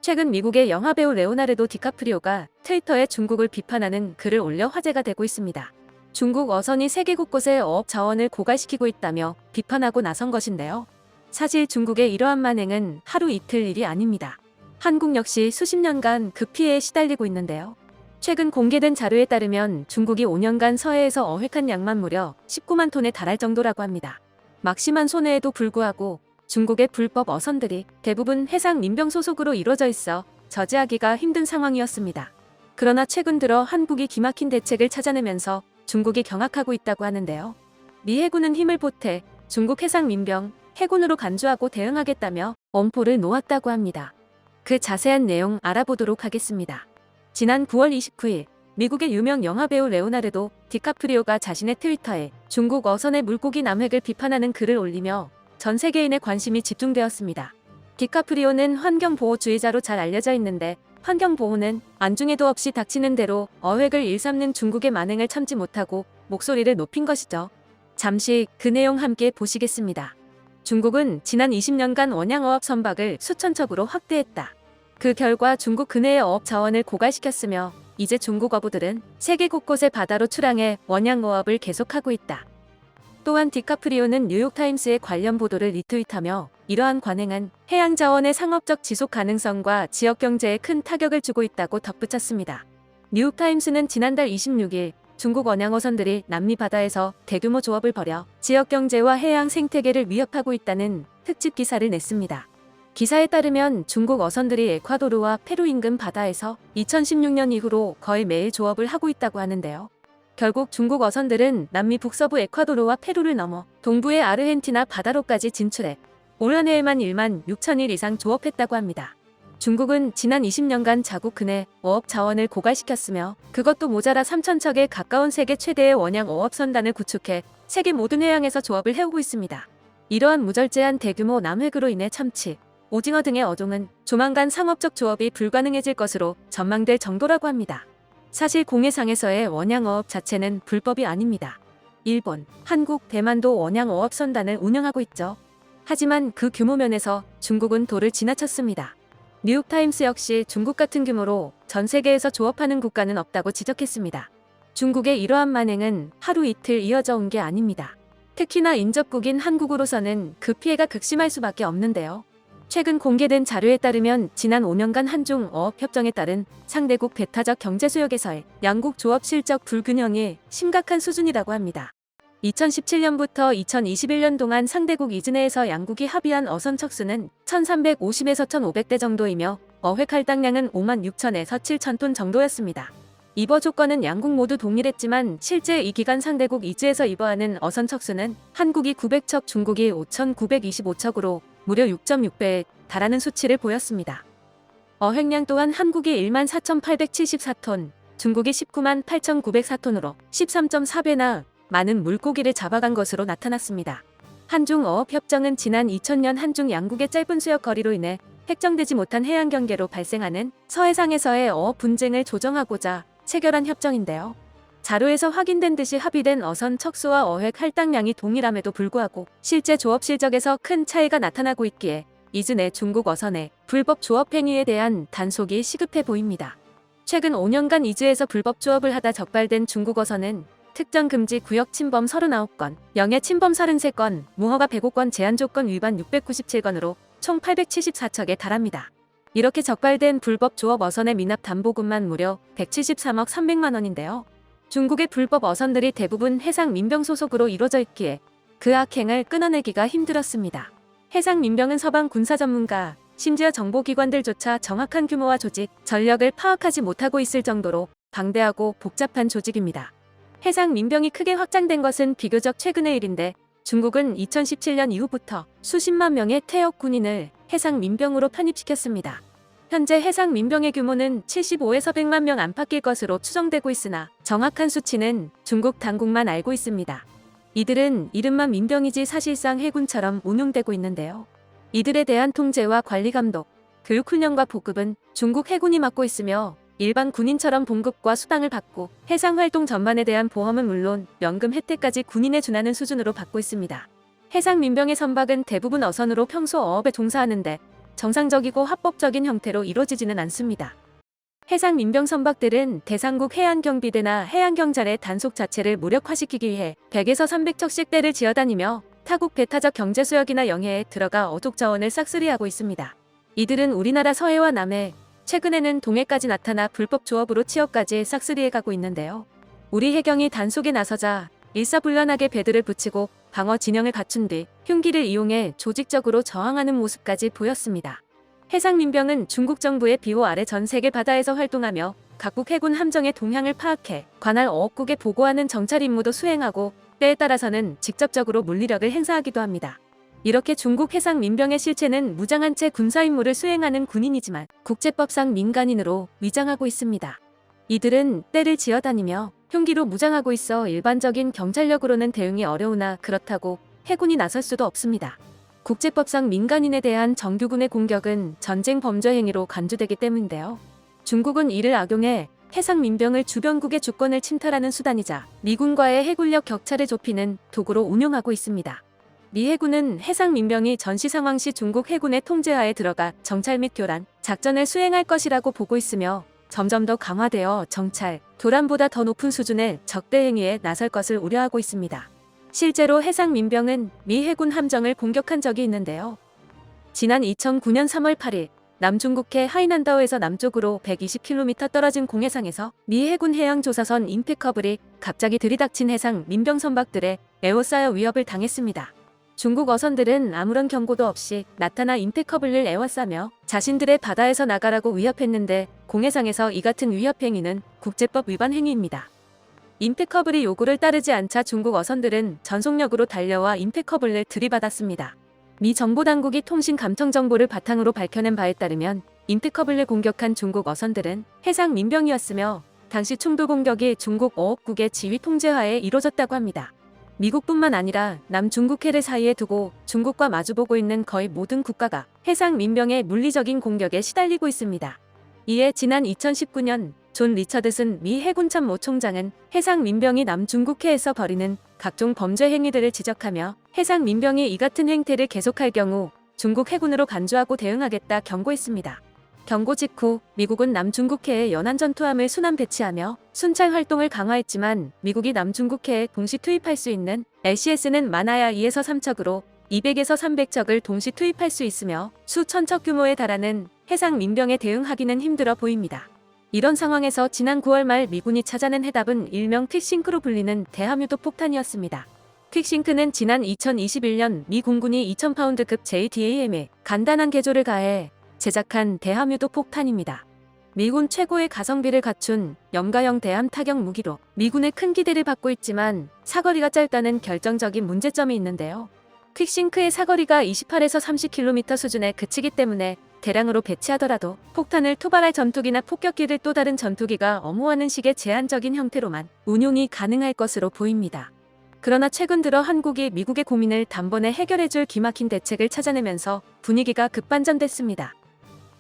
최근 미국의 영화배우 레오나르도 디카프리오가 트위터에 중국을 비판하는 글을 올려 화제가 되고 있습니다. 중국 어선이 세계 곳곳에 어업 자원을 고갈시키고 있다며 비판하고 나선 것인데요. 사실 중국의 이러한 만행은 하루 이틀 일이 아닙니다. 한국 역시 수십 년간 그 피해에 시달리고 있는데요. 최근 공개된 자료에 따르면 중국이 5년간 서해에서 어획한 양만 무려 19만 톤에 달할 정도라고 합니다. 막심한 손해에도 불구하고 중국의 불법 어선들이 대부분 해상 민병 소속으로 이루어져 있어 저지하기가 힘든 상황이었습니다. 그러나 최근 들어 한국이 기막힌 대책을 찾아내면서 중국이 경악하고 있다고 하는데요. 미 해군은 힘을 보태 중국 해상 민병, 해군으로 간주하고 대응하겠다며 엄포를 놓았다고 합니다. 그 자세한 내용 알아보도록 하겠습니다. 지난 9월 29일 미국의 유명 영화배우 레오나르도 디카프리오가 자신의 트위터에 중국 어선의 물고기 남획을 비판하는 글을 올리며 전 세계인의 관심이 집중되었습니다. 디카프리오는 환경보호주의자로 잘 알려져 있는데 환경보호는 안중에도 없이 닥치는 대로 어획을 일삼는 중국의 만행을 참지 못하고 목소리를 높인 것이죠. 잠시 그 내용 함께 보시겠습니다. 중국은 지난 20년간 원양어업 선박을 수천 척으로 확대했다. 그 결과 중국 근해의 어업 자원을 고갈시켰으며 이제 중국 어부들은 세계 곳곳의 바다로 출항해 원양어업을 계속하고 있다. 또한 디카프리오는 뉴욕타임스의 관련 보도를 리트윗하며 이러한 관행은 해양 자원의 상업적 지속 가능성과 지역 경제에 큰 타격을 주고 있다고 덧붙였습니다. 뉴욕타임스는 지난달 26일 중국 원양어선들이 남미 바다에서 대규모 조업을 벌여 지역 경제와 해양 생태계를 위협하고 있다는 특집 기사를 냈습니다. 기사에 따르면 중국 어선들이 에콰도르와 페루 인근 바다에서 2016년 이후로 거의 매일 조업을 하고 있다고 하는데요. 결국 중국 어선들은 남미 북서부 에콰도르와 페루를 넘어 동부의 아르헨티나 바다로까지 진출해 올 한 해에만 1만 6천일 이상 조업했다고 합니다. 중국은 지난 20년간 자국 근해 어업 자원을 고갈시켰으며 그것도 모자라 3,000척에 가까운 세계 최대의 원양 어업 선단을 구축해 세계 모든 해양에서 조업을 해오고 있습니다. 이러한 무절제한 대규모 남획으로 인해 참치, 오징어 등의 어종은 조만간 상업적 조업이 불가능해질 것으로 전망될 정도라고 합니다. 사실 공해상에서의 원양어업 자체는 불법이 아닙니다. 일본, 한국, 대만도 원양어업 선단을 운영하고 있죠. 하지만 그 규모 면에서 중국은 도를 지나쳤습니다. 뉴욕타임스 역시 중국 같은 규모로 전 세계에서 조업하는 국가는 없다고 지적했습니다. 중국의 이러한 만행은 하루 이틀 이어져 온 게 아닙니다. 특히나 인접국인 한국으로서는 그 피해가 극심할 수밖에 없는데요. 최근 공개된 자료에 따르면 지난 5년간 한중 어업 협정에 따른 상대국 배타적 경제 수역에서의 양국 조업 실적 불균형이 심각한 수준이라고 합니다. 2017년부터 2021년 동안 상대국 이즈네에서 양국이 합의한 어선 척수는 1,350에서 1,500대 정도이며 어획 할당량은 5만 6천에서 7천 톤 정도였습니다. 입어 조건은 양국 모두 동일했지만 실제 이 기간 상대국 이즈에서 입어하는 어선 척수는 한국이 900척, 중국이 5,925척으로 무려 6.6배에 달하는 수치를 보였습니다. 어획량 또한 한국이 1만 4,874톤, 중국이 19만 8,904톤으로 13.4배나 많은 물고기를 잡아간 것으로 나타났습니다. 한중 어업 협정은 지난 2000년 한중 양국의 짧은 수역 거리로 인해 획정되지 못한 해양 경계로 발생하는 서해상에서의 어업 분쟁을 조정하고자 체결한 협정인데요. 자료에서 확인된 듯이 합의된 어선 척수와 어획 할당량이 동일함에도 불구하고 실제 조업 실적에서 큰 차이가 나타나고 있기에 이즈네 중국 어선의 불법 조업 행위에 대한 단속이 시급해 보입니다. 최근 5년간 이즈에서 불법 조업을 하다 적발된 중국 어선은 특정 금지 구역 침범 39건, 영해 침범 33건, 무허가 105건, 제한 조건 위반 697건으로 총 874척에 달합니다. 이렇게 적발된 불법 조업 어선의 미납 담보금만 무려 173억 300만 원인데요. 중국의 불법 어선들이 대부분 해상 민병 소속으로 이루어져 있기에 그 악행을 끊어내기가 힘들었습니다. 해상 민병은 서방 군사 전문가, 심지어 정보기관들조차 정확한 규모와 조직, 전력을 파악하지 못하고 있을 정도로 방대하고 복잡한 조직입니다. 해상 민병이 크게 확장된 것은 비교적 최근의 일인데 중국은 2017년 이후부터 수십만 명의 퇴역 군인을 해상 민병으로 편입시켰습니다. 현재 해상 민병의 규모는 75에서 100만 명 안팎일 것으로 추정되고 있으나 정확한 수치는 중국 당국만 알고 있습니다. 이들은 이름만 민병이지 사실상 해군처럼 운용되고 있는데요. 이들에 대한 통제와 관리 감독, 교육 훈련과 보급은 중국 해군이 맡고 있으며 일반 군인처럼 봉급과 수당을 받고 해상 활동 전반에 대한 보험은 물론 연금 혜택까지 군인에 준하는 수준으로 받고 있습니다. 해상 민병의 선박은 대부분 어선으로 평소 어업에 종사하는데 정상적이고 합법적인 형태로 이루어지지는 않습니다. 해상 민병 선박들은 대상국 해안경비대나 해양경찰의 단속 자체를 무력화시키기 위해 100에서 300척씩 떼를 지어다니며 타국 배타적 경제수역이나 영해에 들어가 어족 자원을 싹쓸이하고 있습니다. 이들은 우리나라 서해와 남해, 최근에는 동해까지 나타나 불법 조업으로 취업까지 싹쓸이해가고 있는데요. 우리 해경이 단속에 나서자 일사불란하게 배들을 붙이고 방어 진영을 갖춘 뒤 흉기를 이용해 조직적으로 저항하는 모습까지 보였습니다. 해상민병은 중국 정부의 비호 아래 전 세계 바다에서 활동하며 각국 해군 함정의 동향을 파악해 관할 어업국에 보고하는 정찰 임무도 수행하고 때에 따라서는 직접적으로 물리력을 행사하기도 합니다. 이렇게 중국 해상민병의 실체는 무장한 채 군사 임무를 수행하는 군인이지만 국제법상 민간인으로 위장하고 있습니다. 이들은 떼를 지어다니며 흉기로 무장하고 있어 일반적인 경찰력으로는 대응이 어려우나 그렇다고 해군이 나설 수도 없습니다. 국제법상 민간인에 대한 정규군의 공격은 전쟁 범죄 행위로 간주되기 때문인데요. 중국은 이를 악용해 해상민병을 주변국의 주권을 침탈하는 수단이자 미군과의 해군력 격차를 좁히는 도구로 운용하고 있습니다. 미 해군은 해상민병이 전시 상황 시 중국 해군의 통제하에 들어가 정찰 및 교란, 작전을 수행할 것이라고 보고 있으며 점점 더 강화되어 정찰, 교란보다 더 높은 수준의 적대 행위에 나설 것을 우려하고 있습니다. 실제로 해상민병은 미 해군 함정을 공격한 적이 있는데요. 지난 2009년 3월 8일 남중국해 하이난다오에서 남쪽으로 120km 떨어진 공해상에서 미 해군 해양조사선 임페커블이 갑자기 들이닥친 해상 민병 선박들에 에워싸여 위협을 당했습니다. 중국 어선들은 아무런 경고도 없이 나타나 임페커블을 에워싸며 자신들의 바다에서 나가라고 위협했는데 공해상에서 이 같은 위협 행위는 국제법 위반 행위입니다. 임페커블이 요구를 따르지 않자 중국 어선들은 전속력으로 달려와 임페커블을 들이받았습니다. 미 정보당국이 통신 감청 정보를 바탕으로 밝혀낸 바에 따르면 임페커블을 공격한 중국 어선들은 해상 민병이었으며 당시 충돌 공격이 중국 어업국의 지휘 통제하에 이루어졌다고 합니다. 미국뿐만 아니라 남중국해를 사이에 두고 중국과 마주보고 있는 거의 모든 국가가 해상 민병의 물리적인 공격에 시달리고 있습니다. 이에 지난 2019년 존 리처드슨 미 해군 참모 총장은 해상 민병이 남중국해에서 벌이는 각종 범죄 행위들을 지적하며 해상 민병이 이 같은 행태를 계속할 경우 중국 해군으로 간주하고 대응하겠다 경고했습니다. 경고 직후 미국은 남중국해에 연안 전투함을 순환 배치하며 순찰 활동을 강화했지만 미국이 남중국해에 동시 투입할 수 있는 LCS는 많아야 2에서 3척으로 200에서 300척을 동시 투입할 수 있으며 수천 척 규모에 달하는 해상 민병에 대응하기는 힘들어 보입니다. 이런 상황에서 지난 9월 말 미군이 찾아낸 해답은 일명 퀵싱크로 불리는 대함유도 폭탄이었습니다. 퀵싱크는 지난 2021년 미 공군이 2000파운드급 JDAM에 간단한 개조를 가해 제작한 대함유도 폭탄입니다. 미군 최고의 가성비를 갖춘 염가형 대함 타격 무기로 미군의 큰 기대를 받고 있지만 사거리가 짧다는 결정적인 문제점이 있는데요. 퀵싱크의 사거리가 28에서 30km 수준에 그치기 때문에 대량으로 배치하더라도 폭탄을 토발할 전투기나 폭격기를 또 다른 전투기가 엄호하는 식의 제한적인 형태로만 운용이 가능할 것으로 보입니다. 그러나 최근 들어 한국이 미국의 고민을 단번에 해결해줄 기막힌 대책을 찾아내면서 분위기가 급반전됐습니다.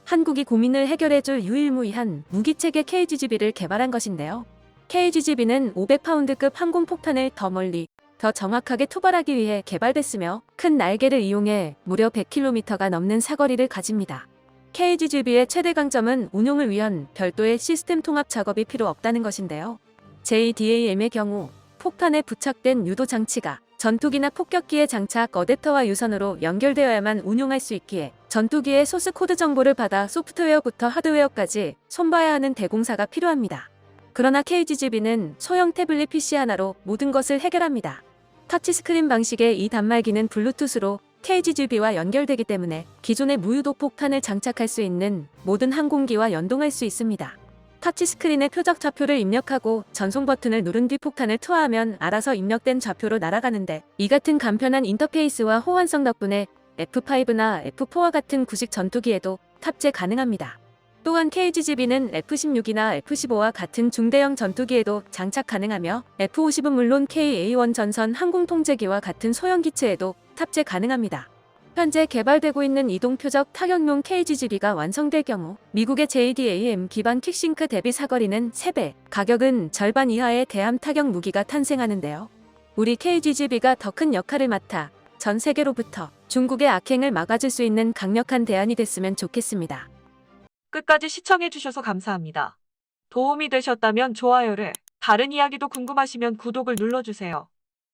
한국이 고민을 해결해줄 유일무이한 무기체계 KGGB를 개발한 것인데요. KGGB는 500파운드급 항공폭탄을 더 멀리, 더 정확하게 투발하기 위해 개발됐으며 큰 날개를 이용해 무려 100km가 넘는 사거리를 가집니다. KGGB의 최대 강점은 운용을 위한 별도의 시스템 통합 작업이 필요 없다는 것인데요. JDAM의 경우 폭탄에 부착된 유도 장치가 전투기나 폭격기의 장착 어댑터와 유선으로 연결되어야만 운용할 수 있기에 전투기의 소스 코드 정보를 받아 소프트웨어부터 하드웨어까지 손봐야 하는 대공사가 필요합니다. 그러나 KGGB는 소형 태블릿 PC 하나로 모든 것을 해결합니다. 터치스크린 방식의 이 단말기는 블루투스로 KGGB와 연결되기 때문에 기존의 무유도 폭탄을 장착할 수 있는 모든 항공기와 연동할 수 있습니다. 터치스크린에 표적 좌표를 입력하고 전송 버튼을 누른 뒤 폭탄을 투하하면 알아서 입력된 좌표로 날아가는데 이 같은 간편한 인터페이스와 호환성 덕분에 F5나 F4와 같은 구식 전투기에도 탑재 가능합니다. 또한 KGGB는 F-16이나 F-15와 같은 중대형 전투기에도 장착 가능하며 F-50은 물론 KA-1 전선 항공통제기와 같은 소형 기체에도 탑재 가능합니다. 현재 개발되고 있는 이동 표적 타격용 KGGB가 완성될 경우 미국의 JDAM 기반 퀵싱크 대비 사거리는 3배, 가격은 절반 이하의 대함 타격 무기가 탄생하는데요. 우리 KGGB가 더 큰 역할을 맡아 전 세계로부터 중국의 악행을 막아줄 수 있는 강력한 대안이 됐으면 좋겠습니다. 끝까지 시청해주셔서 감사합니다. 도움이 되셨다면 좋아요를, 다른 이야기도 궁금하시면 구독을 눌러주세요.